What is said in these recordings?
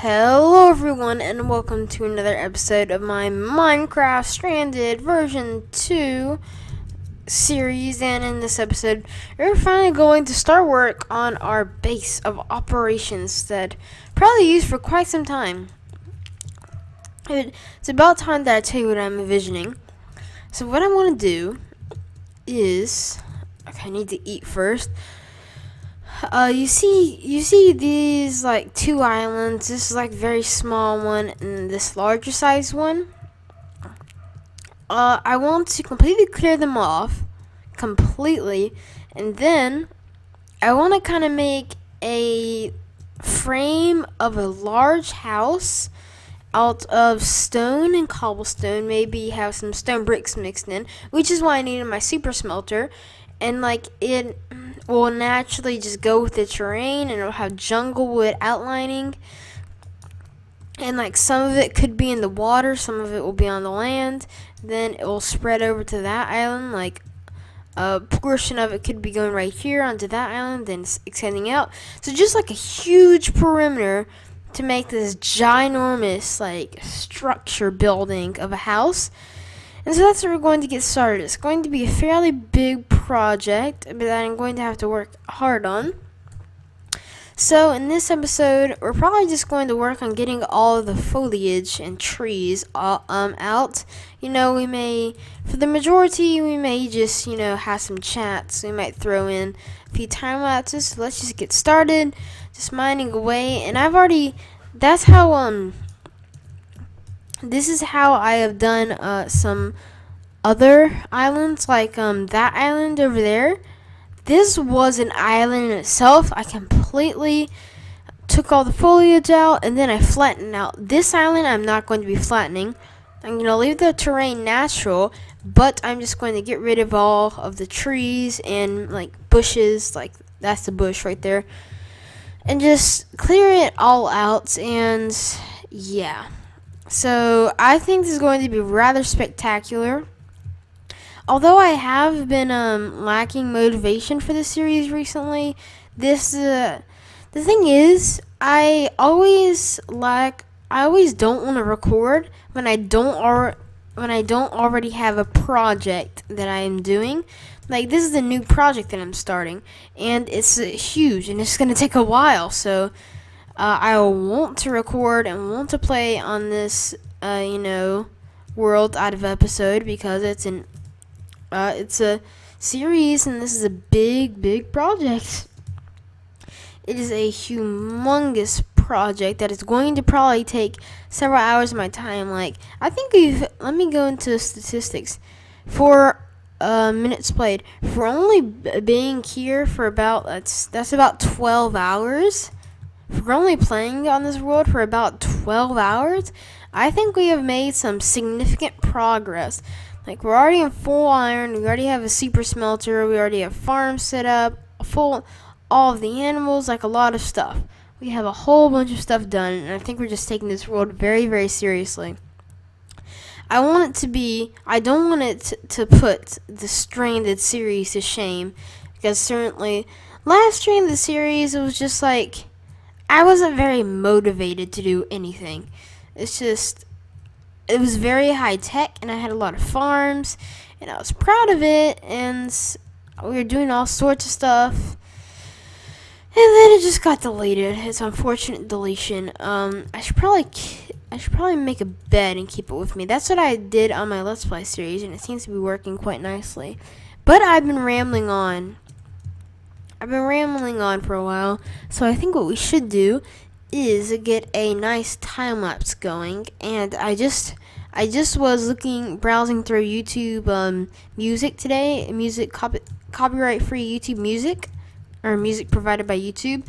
Hello everyone and welcome to another episode of my Minecraft Stranded version 2 series. And in this episode we're finally going to start work on our base of operations that probably used for quite some time. It's about time that I tell you what I'm envisioning. So what I want to do is, okay, I need to eat first. You see these like two islands. This is like very small one and this larger size one. I want to completely clear them off, completely, and then I want to kind of make a frame of a large house out of stone and cobblestone. Maybe have some stone bricks mixed in, which is why I needed my super smelter. And like it will naturally just go with the terrain, and it'll have jungle wood outlining. And like some of it could be in the water, some of it will be on the land. Then it will spread over to that island. Like a portion of it could be going right here onto that island, then extending out. So just like a huge perimeter to make this ginormous like structure building of a house. And so that's where we're going to get started. It's going to be a fairly big project that I'm going to have to work hard on. So in this episode, we're probably just going to work on getting all of the foliage and trees out. You know, we may, for the majority, we may just, have some chats. We might throw in a few time lapses. So let's just get started, just mining away. And that's how, this is how I have done some other islands, like that island over there. This was an island in itself. I completely took all the foliage out and then I flattened out. This island I'm not going to be flattening. I'm going to leave the terrain natural, but I'm just going to get rid of all of the trees and like bushes, like that's the bush right there, and just clear it all out. And yeah. So I think this is going to be rather spectacular. Although I have been lacking motivation for this series recently, the thing is, I always don't want to record when I don't already have a project that I am doing. Like this is a new project that I'm starting, and it's huge, and it's going to take a while. So I want to record and want to play on this, world out of episode, because it's a series, and this is a big project. It is a humongous project that is going to probably take several hours of my time. Like, I think let me go into statistics. For minutes played, for only being here for about, that's about 12 hours. If we're only playing on this world for about 12 hours, I think we have made some significant progress. Like, we're already in full iron, we already have a super smelter, we already have farms set up, all of the animals, like a lot of stuff. We have a whole bunch of stuff done, and I think we're just taking this world very, very seriously. I don't want it to put the Stranded series to shame, because certainly last Stranded series, it was just like, I wasn't very motivated to do anything. It was very high tech, and I had a lot of farms, and I was proud of it, and we were doing all sorts of stuff. And then it just got deleted. It's unfortunate deletion. I should probably make a bed and keep it with me. That's what I did on my Let's Play series, and it seems to be working quite nicely. But I've been rambling on for a while, so I think what we should do is get a nice time lapse going. And I just was browsing through YouTube music today, copyright free YouTube music, or music provided by YouTube.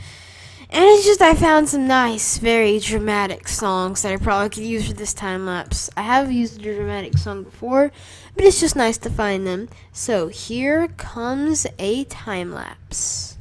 And I found some nice, very dramatic songs that I probably could use for this time lapse. I have used a dramatic song before, but it's just nice to find them. So here comes a time lapse.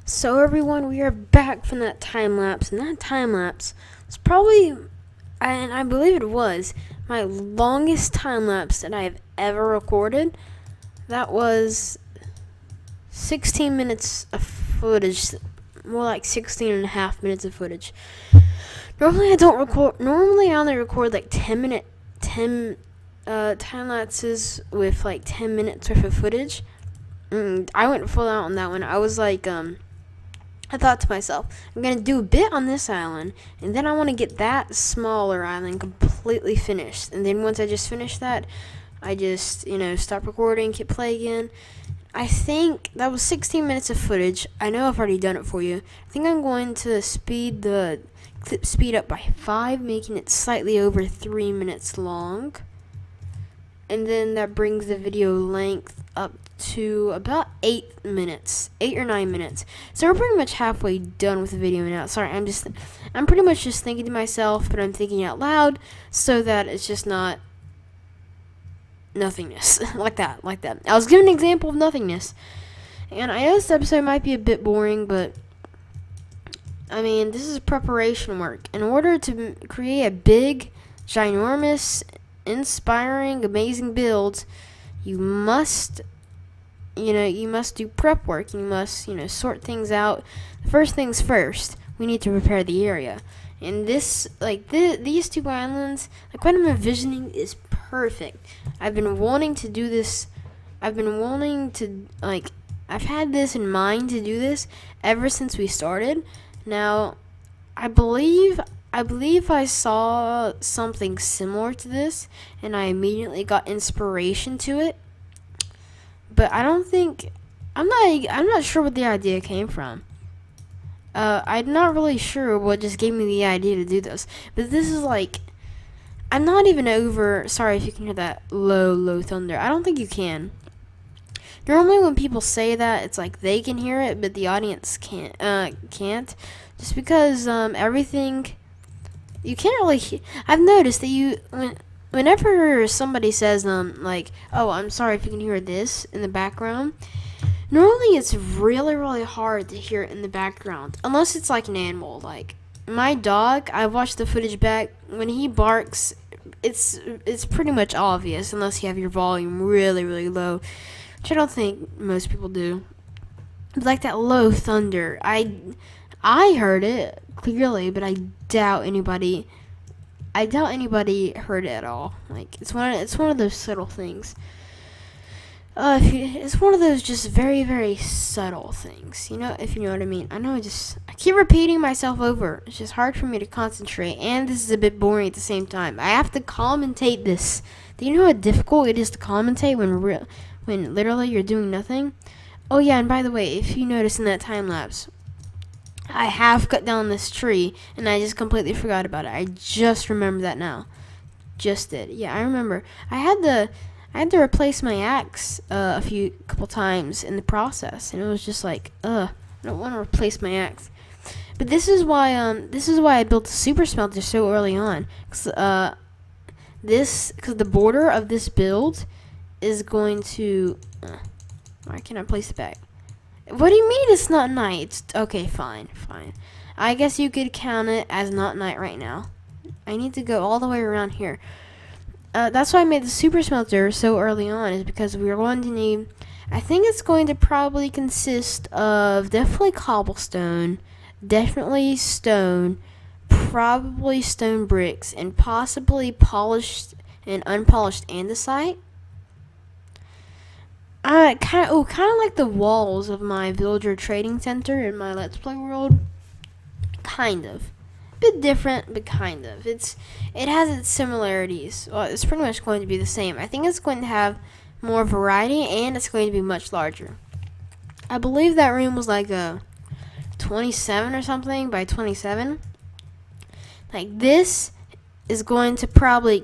So everyone, we are back from that time lapse, and that time lapse was probably, and I believe it was, my longest time lapse that I have ever recorded. That was 16 minutes of footage, more like 16 and a half minutes of footage. Normally I only record like 10 time lapses with like 10 minutes worth of footage. I went full out on that one. I was like, I thought to myself, I'm going to do a bit on this island, and then I want to get that smaller island completely finished. And then once I just finish that, I just, stop recording, hit play again. I think that was 16 minutes of footage. I know I've already done it for you. I think I'm going to speed the clip speed up by 5, making it slightly over 3 minutes long. And then that brings the video length up to about 8 minutes, 8 or 9 minutes. So we're pretty much halfway done with the video now. Sorry, I'm pretty much just thinking to myself, but I'm thinking out loud so that it's just not nothingness. like that. I was giving an example of nothingness. And I know this episode might be a bit boring, but I mean, this is preparation work. In order to create a big, ginormous, inspiring, amazing build, you must do prep work. You must, sort things out. First things first, we need to prepare the area. And this, these two islands, what I'm envisioning is perfect. I've been wanting to do this. I've had this in mind to do this ever since we started. Now, I believe I saw something similar to this, and I immediately got inspiration to it. But I'm not sure what the idea came from. I'm not really sure what just gave me the idea to do this. But this is I'm not even over. Sorry if you can hear that low thunder. I don't think you can. Normally when people say that, it's like they can hear it, but the audience can't. Just because everything, you can't really. I've noticed that whenever somebody says oh, I'm sorry if you can hear this in the background. Normally it's really hard to hear it in the background, unless it's like an animal. Like my dog, I watched the footage back. When he barks, it's pretty much obvious, unless you have your volume really low, which I don't think most people do. But like that low thunder, I heard it clearly, but I doubt anybody heard it at all. It's one of those subtle things. It's one of those just very subtle things, if you know what I mean. I keep repeating myself over. It's just hard for me to concentrate, and this is a bit boring at the same time. I have to commentate this. Do you know how difficult it is to commentate when literally you're doing nothing? Oh yeah, and by the way, if you notice in that time lapse, I have cut down this tree, and I just completely forgot about it. I just remembered that now. Just did. Yeah, I remember. I had to replace my axe a couple times in the process, and it was just I don't want to replace my axe. But this is why I built the super smelter so early on, because the border of this build is going to. Why can't I place it back? What do you mean it's not night? It's, okay, fine. I guess you could count it as not night right now. I need to go all the way around here. That's why I made the super smelter so early on, is because we were going to need. I think it's going to probably consist of definitely cobblestone, definitely stone, probably stone bricks, and possibly polished and unpolished andesite. Kind of like the walls of my villager trading center in my Let's Play world. Kind of. Bit different, but kind of. It has its similarities. Well, it's pretty much going to be the same. I think it's going to have more variety, and it's going to be much larger. I believe that room was like a 27 or something by 27. This is going to probably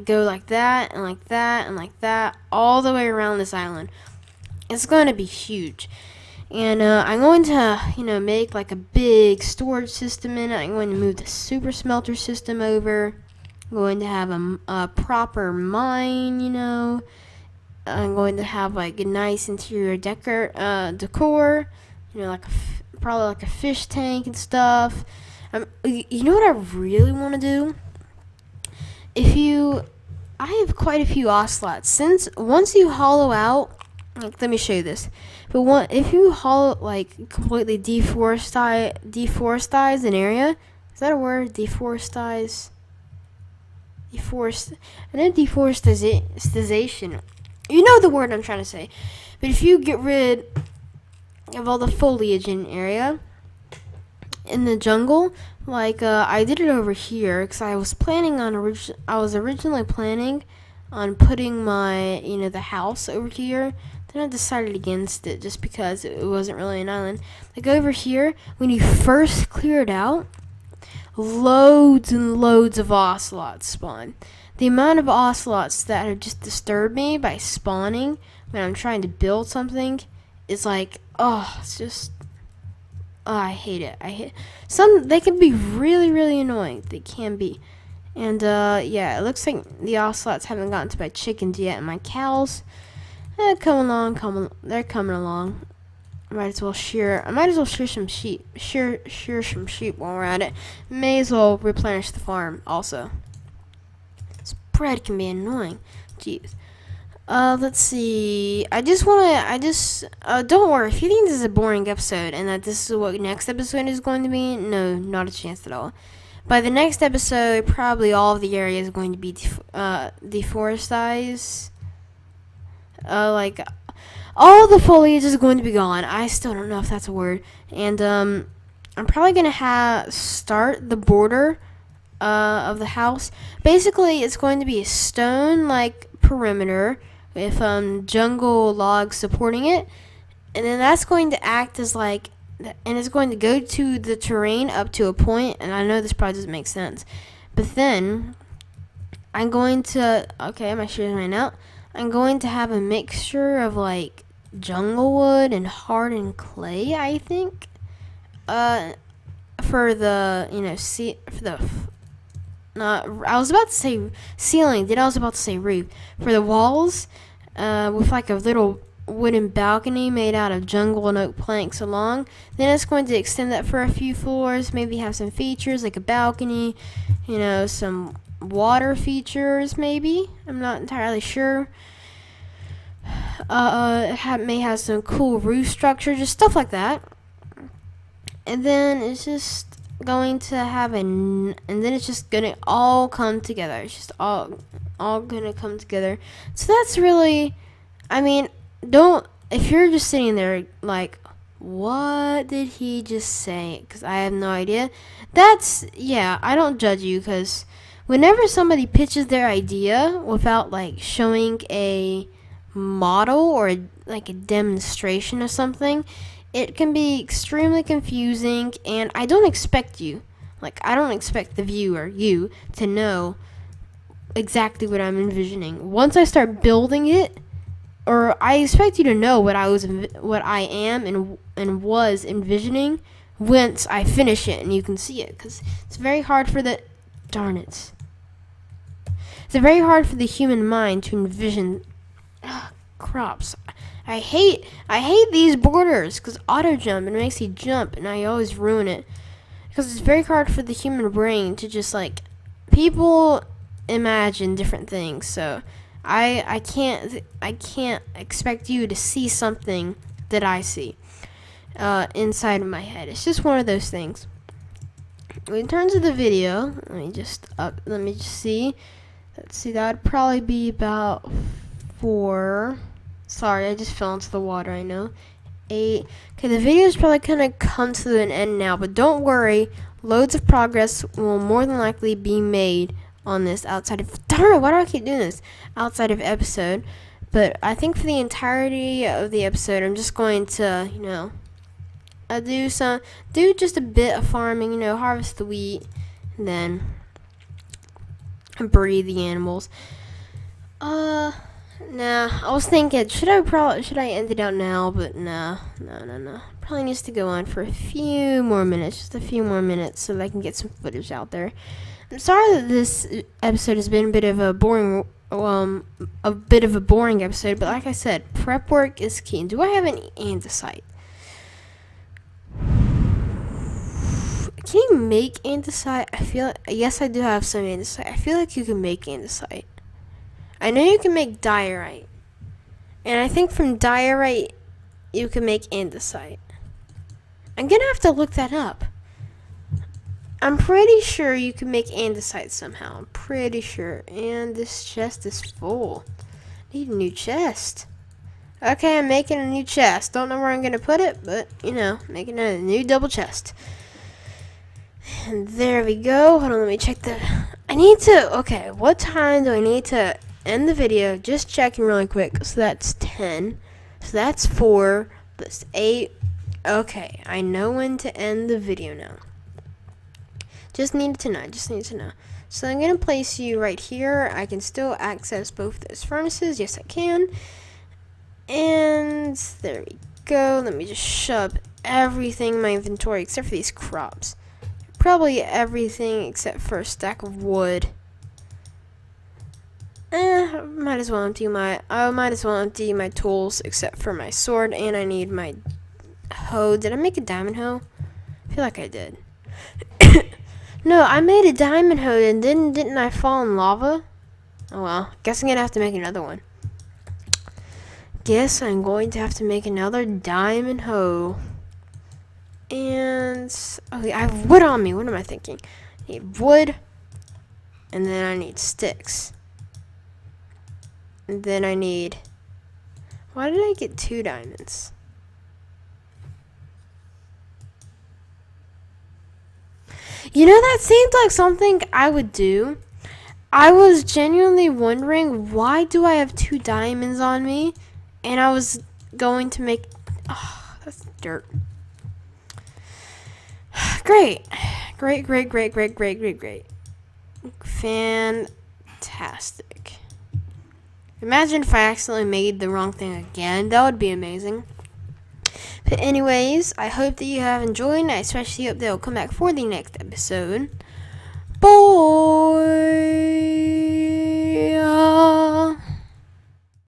go like that and like that and like that all the way around this island. It's going to be huge. And I'm going to, make a big storage system in it. I'm going to move the super smelter system over. I'm going to have a proper mine, I'm going to have a nice interior decor, like probably like a fish tank and stuff. You know what I really want to do? I have quite a few ocelots. Once you hollow out, like, let me show you this. But if you completely deforestize an area, is that a word? Deforestize. I know deforestation. You know the word I'm trying to say. But if you get rid of all the foliage in an area, in the jungle, I did it over here because I was originally planning on putting the house over here. Then I decided against it just because it wasn't really an island. Like over here, when you first clear it out, loads and loads of ocelots spawn. The amount of ocelots that have just disturbed me by spawning when I'm trying to build something is it's just, I hate it. They can be really, really annoying. They can be. And, it looks like the ocelots haven't gotten to my chickens yet. And my cows, they're coming along. I might as well shear some sheep. Shear some sheep while we're at it. May as well replenish the farm also. This bread can be annoying. Jeez. Let's see. Don't worry. If you think this is a boring episode and that this is what next episode is going to be, no, not a chance at all. By the next episode, probably all of the area is going to be deforested. All the foliage is going to be gone. I still don't know if that's a word. And, I'm probably going to start the border of the house. Basically, it's going to be a stone, perimeter with jungle logs supporting it, and then that's going to act as and it's going to go to the terrain up to a point. And I know this probably doesn't make sense, but then I'm going to my shears right now. I'm going to have a mixture of jungle wood and hardened clay, I think, for the I was about to say ceiling. Then I was about to say roof. For the walls, with a little wooden balcony made out of jungle and oak planks along. Then it's going to extend that for a few floors. Maybe have some features like a balcony, some water features maybe. I'm not entirely sure. May have some cool roof structure, just stuff like that. And then it's just going to and then it's just gonna all come together. It's just all gonna come together. So that's really, if you're just sitting there what did he just say? Because I have no idea. I don't judge you, because whenever somebody pitches their idea without showing a model or a demonstration of something, it can be extremely confusing. And I don't expect you, I don't expect the viewer, you, to know exactly what I'm envisioning. Once I start building it, or I expect you to know what I am and was envisioning once I finish it and you can see it, because it's very hard for the human mind to envision crops. I hate these borders because auto jump, it makes you jump, and I always ruin it because it's very hard for the human brain to just people imagine different things. So I can't expect you to see something that I see inside of my head. It's just one of those things. In terms of the video, let me just see. Let's see, that would probably be about 4. Sorry, I just fell into the water, I know. 8. Okay, the video is probably going to come to an end now, but don't worry. Loads of progress will more than likely be made on this outside of... why do I keep doing this? Outside of episode. But I think for the entirety of the episode, I'm just going to, do just a bit of farming, harvest the wheat, and then breed the animals. Nah, I was thinking, should I end it out now? But no. Probably needs to go on for a few more minutes, just a few more minutes, so that I can get some footage out there. I'm sorry that this episode has been a bit of a boring episode, but like I said, prep work is key. Do I have any andesite? Can you make andesite? Yes, I do have some andesite. I feel like you can make andesite. I know you can make diorite. And I think from diorite, you can make andesite. I'm gonna have to look that up. I'm pretty sure you can make andesite somehow. I'm pretty sure. And this chest is full. Need a new chest. Okay, I'm making a new chest. Don't know where I'm gonna put it, but making a new double chest. And there we go. Hold on, let me check okay, what time do I need to end the video? Just checking really quick. So that's 10. So that's 4. That's 8. Okay, I know when to end the video now. Just needed to know. So I'm going to place you right here. I can still access both those furnaces. Yes, I can. And there we go. Let me just shove everything in my inventory except for these crops. Probably everything except for a stack of wood. Might as well empty my tools except for my sword, and I need my hoe. Did I make a diamond hoe? I feel like I did. No, I made a diamond hoe, and didn't I fall in lava? Oh well, guess I'm gonna have to make another one. Guess I'm going to have to make another diamond hoe. And okay, I have wood on me. What am I thinking? I need wood, and then I need sticks. And then I need... Why did I get 2 diamonds? That seemed like something I would do. I was genuinely wondering, why do I have 2 diamonds on me? And I was going to make... Oh, that's dirt. Great. Great. Fantastic. Imagine if I accidentally made the wrong thing again. That would be amazing. But anyways, I hope that you have enjoyed. I especially hope they'll come back for the next episode. Bye.